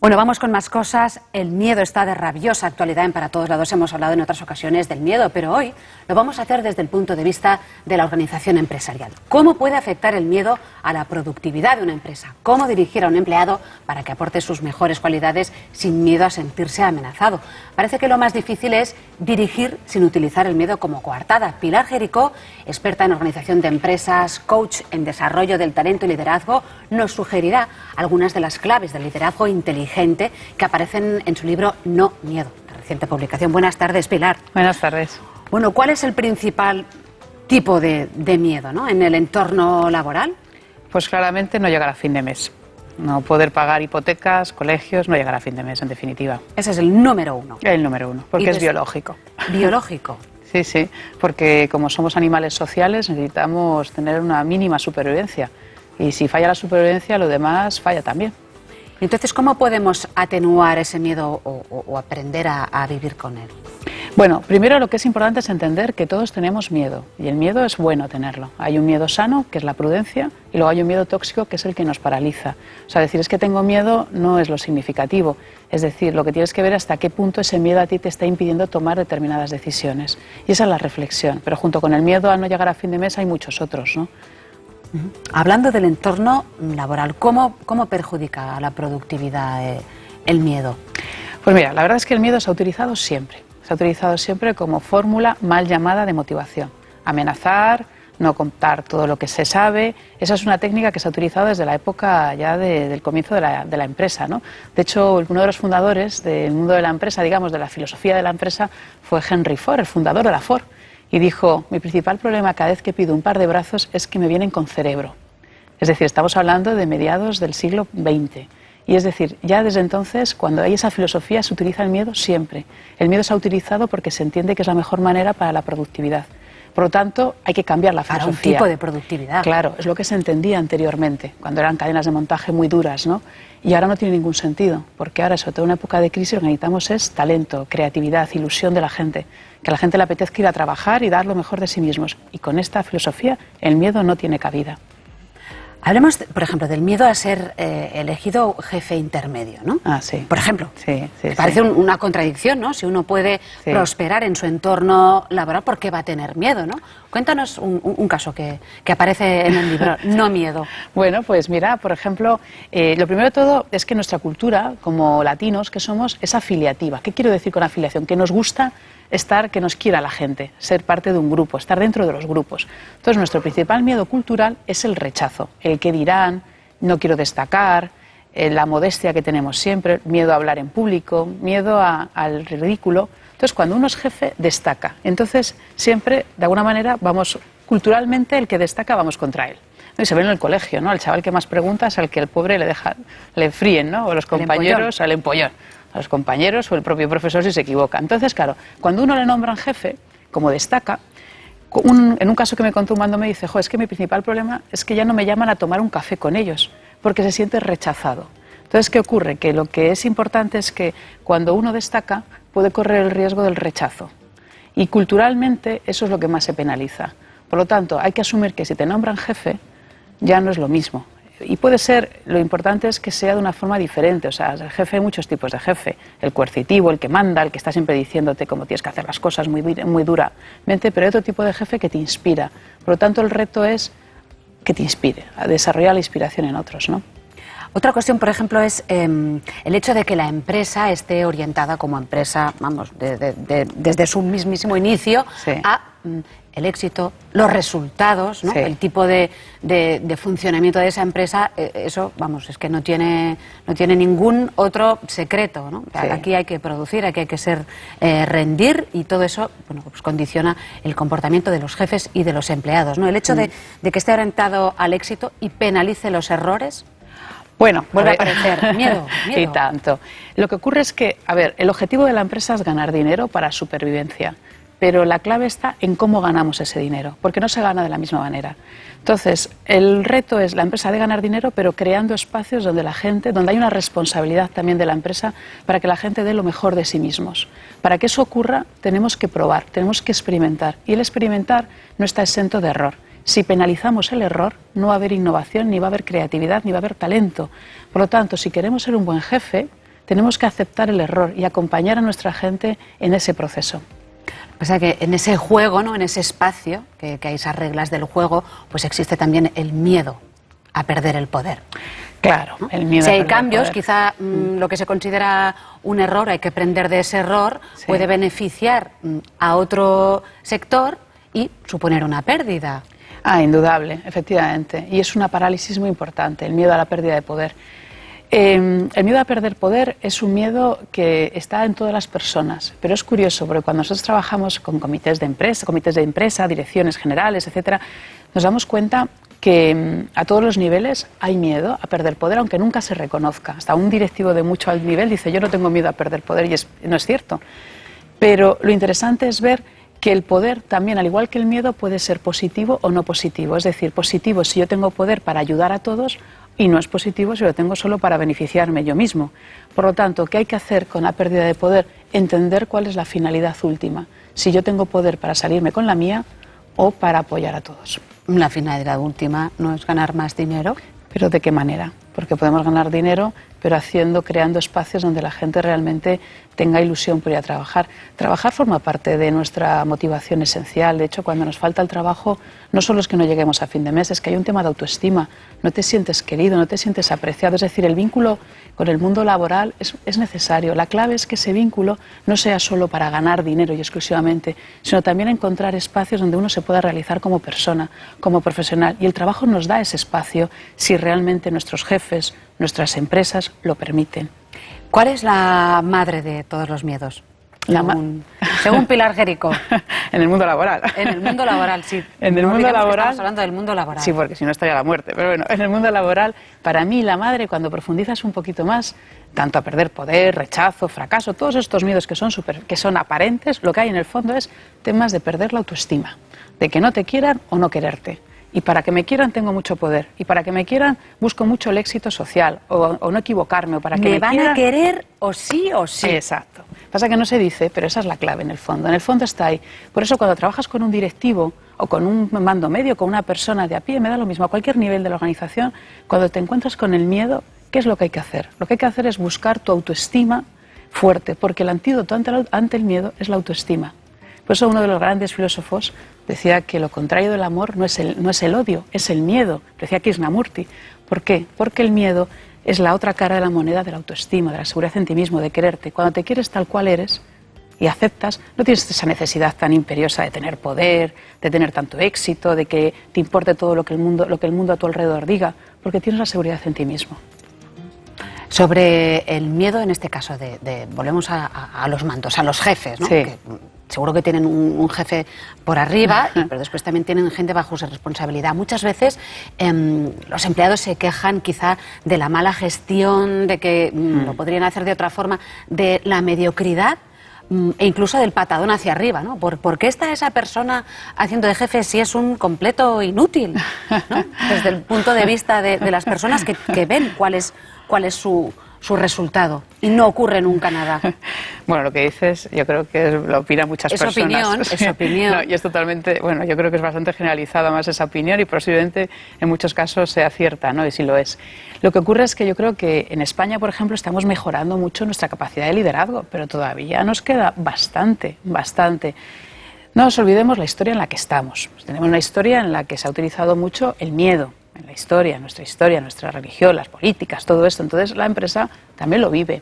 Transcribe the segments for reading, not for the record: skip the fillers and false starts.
Bueno, vamos con más cosas. El miedo está de rabiosa actualidad en Para Todos Lados. Hemos hablado en otras ocasiones del miedo, pero hoy lo vamos a hacer desde el punto de vista de la organización empresarial. ¿Cómo puede afectar el miedo a la productividad de una empresa? ¿Cómo dirigir a un empleado para que aporte sus mejores cualidades sin miedo a sentirse amenazado? Parece que lo más difícil es dirigir sin utilizar el miedo como coartada. Pilar Jericó, experta en organización de empresas, coach en desarrollo del talento y liderazgo, nos sugerirá algunas de las claves del liderazgo inteligente que aparecen en su libro No Miedo, de reciente publicación. Buenas tardes, Pilar. Buenas tardes. Bueno, ¿cuál es el principal tipo de miedo, ¿no?, en el entorno laboral? Pues claramente no llegar a fin de mes. No poder pagar hipotecas, colegios, no llegar a fin de mes, en definitiva. Ese es el número uno. El número uno, porque es biológico. ¿Biológico? Sí, sí, porque como somos animales sociales necesitamos tener una mínima supervivencia. Y si falla la supervivencia, lo demás falla también. Entonces, ¿cómo podemos atenuar ese miedo o aprender a vivir con él? Bueno, primero lo que es importante es entender que todos tenemos miedo y el miedo es bueno tenerlo. Hay un miedo sano, que es la prudencia, y luego hay un miedo tóxico, que es el que nos paraliza. O sea, decir es que tengo miedo no es lo significativo. Es decir, lo que tienes que ver hasta qué punto ese miedo a ti te está impidiendo tomar determinadas decisiones. Y esa es la reflexión. Pero junto con el miedo a no llegar a fin de mes hay muchos otros, ¿no? Hablando del entorno laboral, ¿cómo perjudica a la productividad el miedo? Pues mira, la verdad es que el miedo se ha utilizado siempre. Se ha utilizado siempre como fórmula mal llamada de motivación. Amenazar, no contar todo lo que se sabe. Esa es una técnica que se ha utilizado desde la época ya del comienzo de la empresa, ¿no? De hecho, uno de los fundadores del mundo de la empresa, digamos, de la filosofía de la empresa, fue Henry Ford, el fundador de la Ford. Y dijo, mi principal problema cada vez que pido un par de brazos es que me vienen con cerebro. Es decir, estamos hablando de mediados del siglo XX. Y es decir, ya desde entonces, cuando hay esa filosofía, se utiliza el miedo siempre. El miedo se ha utilizado porque se entiende que es la mejor manera para la productividad. Por lo tanto, hay que cambiar la filosofía. Para un tipo de productividad. Claro, es lo que se entendía anteriormente, cuando eran cadenas de montaje muy duras, ¿no? Y ahora no tiene ningún sentido, porque ahora, sobre todo en una época de crisis, lo que necesitamos es talento, creatividad, ilusión de la gente. Que a la gente le apetezca ir a trabajar y dar lo mejor de sí mismos. Y con esta filosofía, el miedo no tiene cabida. Hablemos, por ejemplo, del miedo a ser elegido jefe intermedio, ¿no? Ah, sí. Por ejemplo. Sí, sí. Parece una contradicción, ¿no? Si uno puede prosperar en su entorno laboral, ¿por qué va a tener miedo, no? Cuéntanos un caso que aparece en el libro, No Miedo. Bueno, pues mira, por ejemplo, lo primero de todo es que nuestra cultura, como latinos que somos, es afiliativa. ¿Qué quiero decir con afiliación? Que nos gusta estar, que nos quiera la gente, ser parte de un grupo, estar dentro de los grupos. Entonces, nuestro principal miedo cultural es el rechazo, el que dirán, no quiero destacar, la modestia que tenemos siempre, miedo a hablar en público, miedo al ridículo. Entonces, cuando uno es jefe, destaca. Entonces, siempre, de alguna manera, vamos, culturalmente, el que destaca, vamos contra él. Y se ve en el colegio, ¿no? Al chaval que más pregunta es al que el pobre le fríen, ¿no? O los compañeros al empollón. A los compañeros o el propio profesor si se equivoca. Entonces, claro, cuando uno le nombran jefe, como destaca, en un caso que me contó un mando me dice, es que mi principal problema es que ya no me llaman a tomar un café con ellos, porque se siente rechazado. Entonces, ¿qué ocurre? Que lo que es importante es que cuando uno destaca puede correr el riesgo del rechazo. Y culturalmente eso es lo que más se penaliza. Por lo tanto, hay que asumir que si te nombran jefe, ya no es lo mismo. Y puede ser, lo importante es que sea de una forma diferente. O sea, el jefe, hay muchos tipos de jefe. El coercitivo, el que manda, el que está siempre diciéndote cómo tienes que hacer las cosas muy duramente, pero hay otro tipo de jefe que te inspira. Por lo tanto, el reto es que te inspire, a desarrollar la inspiración en otros, ¿no? Otra cuestión, por ejemplo, es el hecho de que la empresa esté orientada como empresa, vamos, desde su mismísimo inicio, a el éxito, los resultados, ¿no? El tipo de funcionamiento de esa empresa, eso, vamos, es que no tiene ningún otro secreto, ¿no? Aquí hay que producir, aquí hay que rendir, y todo eso, bueno, pues condiciona el comportamiento de los jefes y de los empleados, ¿no? El hecho de que esté orientado al éxito y penalice los errores. Bueno, vuelve a aparecer miedo. Y tanto. Lo que ocurre es que, a ver, el objetivo de la empresa es ganar dinero para supervivencia, pero la clave está en cómo ganamos ese dinero, porque no se gana de la misma manera. Entonces, el reto es la empresa de ganar dinero, pero creando espacios donde donde hay una responsabilidad también de la empresa para que la gente dé lo mejor de sí mismos. Para que eso ocurra, tenemos que probar, tenemos que experimentar, y el experimentar no está exento de error. Si penalizamos el error, no va a haber innovación, ni va a haber creatividad, ni va a haber talento. Por lo tanto, si queremos ser un buen jefe, tenemos que aceptar el error y acompañar a nuestra gente en ese proceso. Pasa que en ese juego, ¿no?, en ese espacio, que hay esas reglas del juego, pues existe también el miedo a perder el poder. Claro, el miedo. Si hay cambios, quizá lo que se considera un error, hay que aprender de ese error, sí, puede beneficiar a otro sector y suponer una pérdida. Indudable, efectivamente. Y es una parálisis muy importante, el miedo a la pérdida de poder. El miedo a perder poder es un miedo que está en todas las personas, pero es curioso porque cuando nosotros trabajamos con comités de empresa, direcciones generales, etcétera, nos damos cuenta que a todos los niveles hay miedo a perder poder, aunque nunca se reconozca. Hasta un directivo de mucho alto nivel dice: yo no tengo miedo a perder poder, y no es cierto. Pero lo interesante es ver que el poder también, al igual que el miedo, puede ser positivo o no positivo. Es decir, positivo si yo tengo poder para ayudar a todos, y no es positivo si lo tengo solo para beneficiarme yo mismo. Por lo tanto, ¿qué hay que hacer con la pérdida de poder? Entender cuál es la finalidad última. Si yo tengo poder para salirme con la mía o para apoyar a todos. La finalidad última no es ganar más dinero. ¿Pero de qué manera? Porque podemos ganar dinero, pero creando espacios donde la gente realmente tenga ilusión por ir a trabajar. Trabajar forma parte de nuestra motivación esencial. De hecho, cuando nos falta el trabajo, no solo es que no lleguemos a fin de mes, es que hay un tema de autoestima. No te sientes querido, no te sientes apreciado. Es decir, el vínculo con el mundo laboral es necesario. La clave es que ese vínculo no sea solo para ganar dinero y exclusivamente, sino también encontrar espacios donde uno se pueda realizar como persona, como profesional. Y el trabajo nos da ese espacio si realmente nuestros jefes, nuestras empresas lo permiten. ¿Cuál es la madre de todos los miedos? Según Pilar Gerico. En el mundo laboral. En el mundo laboral, sí. En el mundo laboral. Estamos hablando del mundo laboral. Sí, porque si no estaría la muerte. Pero bueno, en el mundo laboral, para mí la madre, cuando profundizas un poquito más, tanto a perder poder, rechazo, fracaso, todos estos miedos que son aparentes, lo que hay en el fondo es temas de perder la autoestima, de que no te quieran o no quererte. Y para que me quieran tengo mucho poder. Y para que me quieran busco mucho el éxito social. O no equivocarme. O para que me van a querer o sí o sí. Exacto. Pasa que no se dice, pero esa es la clave en el fondo. En el fondo está ahí. Por eso cuando trabajas con un directivo o con un mando medio, con una persona de a pie, me da lo mismo, a cualquier nivel de la organización, cuando te encuentras con el miedo, ¿qué es lo que hay que hacer? Lo que hay que hacer es buscar tu autoestima fuerte, porque el antídoto ante el miedo es la autoestima. Por eso uno de los grandes filósofos decía que lo contrario del amor no es el odio, es el miedo. Decía Krishnamurti. ¿Por qué? Porque el miedo es la otra cara de la moneda de la autoestima, de la seguridad en ti mismo, de quererte. Cuando te quieres tal cual eres y aceptas, no tienes esa necesidad tan imperiosa de tener poder, de tener tanto éxito, de que te importe todo lo que el mundo a tu alrededor diga, porque tienes la seguridad en ti mismo. Sobre el miedo, en este caso, volvemos a los mandos, a los jefes, ¿no? Sí. Que seguro que tienen un jefe por arriba, pero después también tienen gente bajo su responsabilidad. Muchas veces los empleados se quejan quizá de la mala gestión, de que lo podrían hacer de otra forma, de la mediocridad e incluso del patadón hacia arriba, ¿no? ¿Por qué está esa persona haciendo de jefe si es un completo inútil, ¿no? Desde el punto de vista de las personas que ven cuál es su resultado, y no ocurre nunca nada. Bueno, lo que dices yo creo que lo opinan muchas personas. Es opinión. No, y es totalmente, bueno, yo creo que es bastante generalizada más esa opinión y posiblemente en muchos casos sea cierta, ¿no? Y sí lo es. Lo que ocurre es que yo creo que en España, por ejemplo, estamos mejorando mucho nuestra capacidad de liderazgo, pero todavía nos queda bastante. No nos olvidemos la historia en la que estamos. Tenemos una historia en la que se ha utilizado mucho el miedo. En la historia, nuestra religión, las políticas, todo esto. Entonces la empresa también lo vive.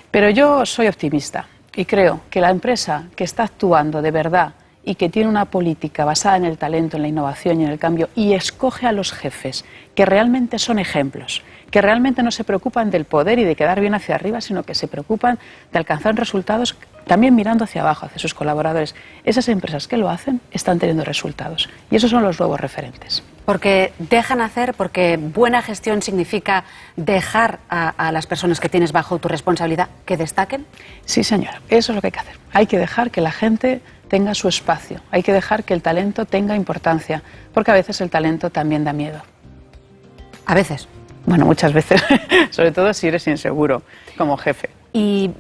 Pero yo soy optimista y creo que la empresa que está actuando de verdad y que tiene una política basada en el talento, en la innovación y en el cambio, y escoge a los jefes que realmente son ejemplos, que realmente no se preocupan del poder y de quedar bien hacia arriba, sino que se preocupan de alcanzar resultados también mirando hacia abajo, hacia sus colaboradores. Esas empresas que lo hacen están teniendo resultados y esos son los nuevos referentes. Porque dejan hacer, porque buena gestión significa dejar a las personas que tienes bajo tu responsabilidad que destaquen. Sí, señora, eso es lo que hay que hacer. Hay que dejar que la gente tenga su espacio, hay que dejar que el talento tenga importancia, porque a veces el talento también da miedo. ¿A veces? Bueno, muchas veces, sobre todo si eres inseguro como jefe. ¿Y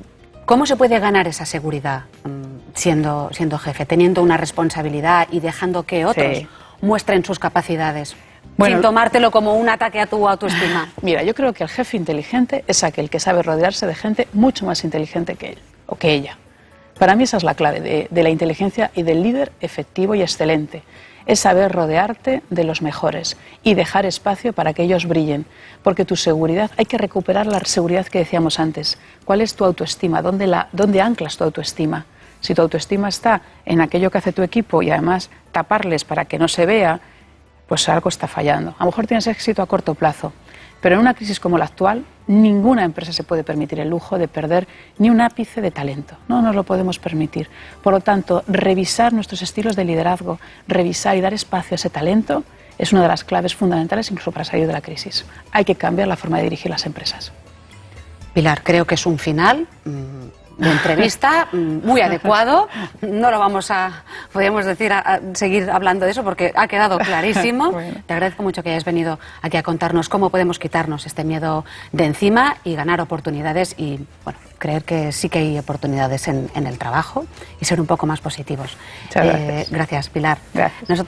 cómo se puede ganar esa seguridad siendo jefe, teniendo una responsabilidad y dejando que otros muestren sus capacidades? sin tomártelo como un ataque a tu autoestima. Mira, yo creo que el jefe inteligente es aquel que sabe rodearse de gente mucho más inteligente que él o que ella. Para mí esa es la clave de la inteligencia y del líder efectivo y excelente. Es saber rodearte de los mejores y dejar espacio para que ellos brillen. Porque tu seguridad, hay que recuperar la seguridad que decíamos antes. ¿Cuál es tu autoestima? ¿Dónde anclas tu autoestima? Si tu autoestima está en aquello que hace tu equipo y además taparles para que no se vea, pues algo está fallando. A lo mejor tienes éxito a corto plazo, pero en una crisis como la actual, ninguna empresa se puede permitir el lujo de perder ni un ápice de talento. No nos lo podemos permitir. Por lo tanto, revisar nuestros estilos de liderazgo, revisar y dar espacio a ese talento es una de las claves fundamentales incluso para salir de la crisis. Hay que cambiar la forma de dirigir las empresas. Pilar, creo que es un final de entrevista muy adecuado. No lo vamos a, podríamos decir, a seguir hablando de eso porque ha quedado clarísimo. Bueno. Te agradezco mucho que hayas venido aquí a contarnos cómo podemos quitarnos este miedo de encima y ganar oportunidades y, bueno, creer que sí que hay oportunidades en el trabajo y ser un poco más positivos. Muchas gracias. Gracias, Pilar. Gracias. Nosotros